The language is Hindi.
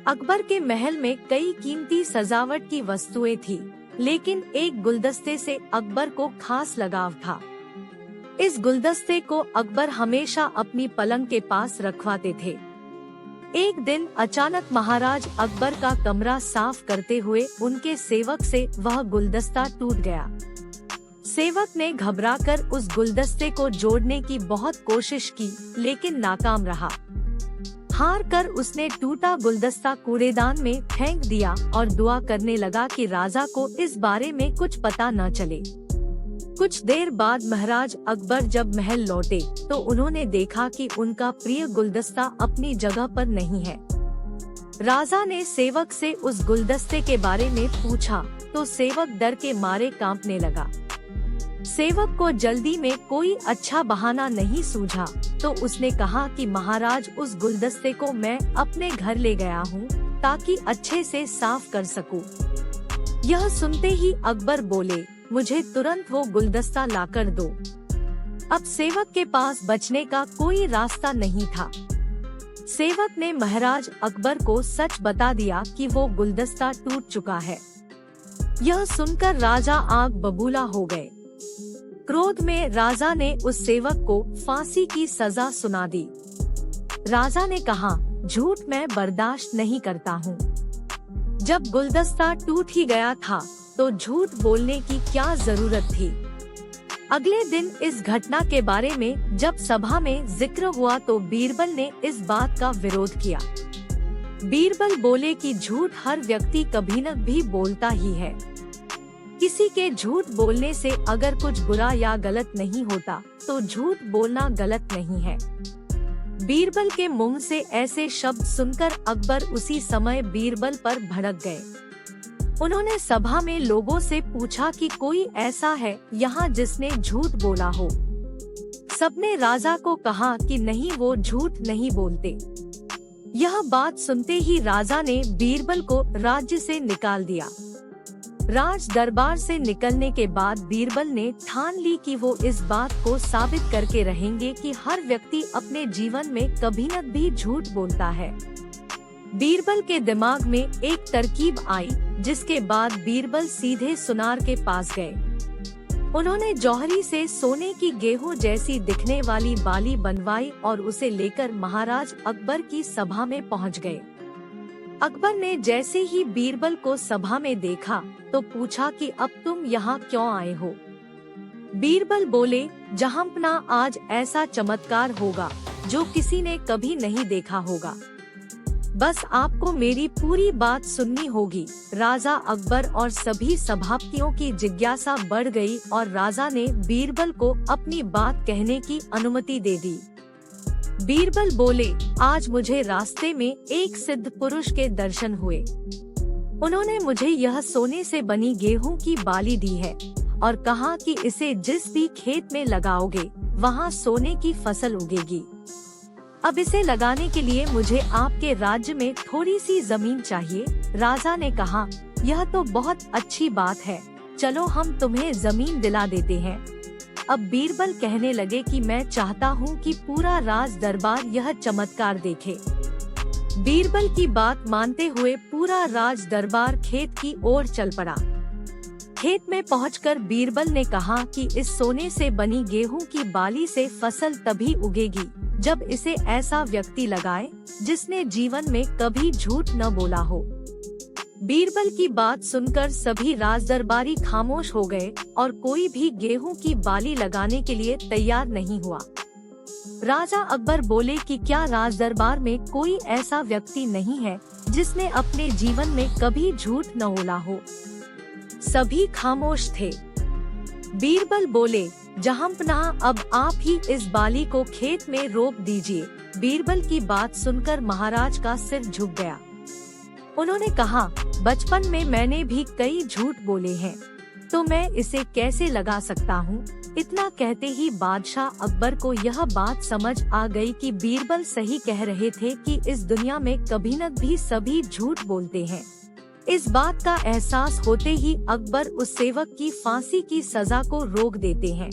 अकबर के महल में कई कीमती सजावट की वस्तुएं थी, लेकिन एक गुलदस्ते से अकबर को खास लगाव था। इस गुलदस्ते को अकबर हमेशा अपनी पलंग के पास रखवाते थे। एक दिन अचानक महाराज अकबर का कमरा साफ करते हुए उनके सेवक से वह गुलदस्ता टूट गया। सेवक ने घबराकर उस गुलदस्ते को जोड़ने की बहुत कोशिश की, लेकिन नाकाम रहा। हार कर उसने टूटा गुलदस्ता कूड़ेदान में फेंक दिया और दुआ करने लगा कि राजा को इस बारे में कुछ पता न चले। कुछ देर बाद महाराज अकबर जब महल लौटे तो उन्होंने देखा कि उनका प्रिय गुलदस्ता अपनी जगह पर नहीं है। राजा ने सेवक से उस गुलदस्ते के बारे में पूछा तो सेवक डर के मारे कांपने लगा। सेवक को जल्दी में कोई अच्छा बहाना नहीं सूझा तो उसने कहा कि महाराज, उस गुलदस्ते को मैं अपने घर ले गया हूँ ताकि अच्छे से साफ कर सकूं। यह सुनते ही अकबर बोले, मुझे तुरंत वो गुलदस्ता लाकर दो। अब सेवक के पास बचने का कोई रास्ता नहीं था। सेवक ने महाराज अकबर को सच बता दिया कि वो गुलदस्ता टूट चुका है। यह सुनकर राजा आग बबूला हो गए। क्रोध में राजा ने उस सेवक को फांसी की सजा सुना दी। राजा ने कहा, झूठ मैं बर्दाश्त नहीं करता हूँ। जब गुलदस्ता टूट ही गया था तो झूठ बोलने की क्या जरूरत थी। अगले दिन इस घटना के बारे में जब सभा में जिक्र हुआ तो बीरबल ने इस बात का विरोध किया। बीरबल बोले कि झूठ हर व्यक्ति कभी न भी बोलता ही है। किसी के झूठ बोलने से अगर कुछ बुरा या गलत नहीं होता तो झूठ बोलना गलत नहीं है। बीरबल के मुंह से ऐसे शब्द सुनकर अकबर उसी समय बीरबल पर भड़क गए। उन्होंने सभा में लोगों से पूछा कि कोई ऐसा है यहाँ जिसने झूठ बोला हो। सबने राजा को कहा कि नहीं, वो झूठ नहीं बोलते। यह बात सुनते ही राजा ने बीरबल को राज्य से निकाल दिया। राज दरबार से निकलने के बाद बीरबल ने ठान ली कि वो इस बात को साबित करके रहेंगे कि हर व्यक्ति अपने जीवन में कभी न भी झूठ बोलता है। बीरबल के दिमाग में एक तरकीब आई, जिसके बाद बीरबल सीधे सुनार के पास गए। उन्होंने जौहरी से सोने की गेहूं जैसी दिखने वाली बाली बनवाई और उसे लेकर महाराज अकबर की सभा में पहुंच गए। अकबर ने जैसे ही बीरबल को सभा में देखा तो पूछा कि अब तुम यहाँ क्यों आए हो। बीरबल बोले, जहांपना, आज ऐसा चमत्कार होगा जो किसी ने कभी नहीं देखा होगा। बस आपको मेरी पूरी बात सुननी होगी। राजा अकबर और सभी सभापतियों की जिज्ञासा बढ़ गई और राजा ने बीरबल को अपनी बात कहने की अनुमति दे दी। बीरबल बोले, आज मुझे रास्ते में एक सिद्ध पुरुष के दर्शन हुए। उन्होंने मुझे यह सोने से बनी गेहूं की बाली दी है और कहा कि इसे जिस भी खेत में लगाओगे वहां सोने की फसल उगेगी। अब इसे लगाने के लिए मुझे आपके राज्य में थोड़ी सी जमीन चाहिए। राजा ने कहा, यह तो बहुत अच्छी बात है, चलो हम तुम्हें जमीन दिला देते हैं। अब बीरबल कहने लगे कि मैं चाहता हूँ कि पूरा राज दरबार यह चमत्कार देखे। बीरबल की बात मानते हुए पूरा राज दरबार खेत की ओर चल पड़ा। खेत में पहुंचकर बीरबल ने कहा कि इस सोने से बनी गेहूं की बाली से फसल तभी उगेगी जब इसे ऐसा व्यक्ति लगाए जिसने जीवन में कभी झूठ न बोला हो। बीरबल की बात सुनकर सभी राजदरबारी खामोश हो गए और कोई भी गेहूं की बाली लगाने के लिए तैयार नहीं हुआ। राजा अकबर बोले कि क्या राजदरबार में कोई ऐसा व्यक्ति नहीं है जिसने अपने जीवन में कभी झूठ न बोला हो। सभी खामोश थे। बीरबल बोले, जहांपना, अब आप ही इस बाली को खेत में रोप दीजिए। बीरबल की बात सुनकर महाराज का सिर झुक गया। उन्होंने कहा, बचपन में मैंने भी कई झूठ बोले हैं, तो मैं इसे कैसे लगा सकता हूँ। इतना कहते ही बादशाह अकबर को यह बात समझ आ गई कि बीरबल सही कह रहे थे कि इस दुनिया में कभी न भी सभी झूठ बोलते हैं। इस बात का एहसास होते ही अकबर उस सेवक की फांसी की सजा को रोक देते हैं।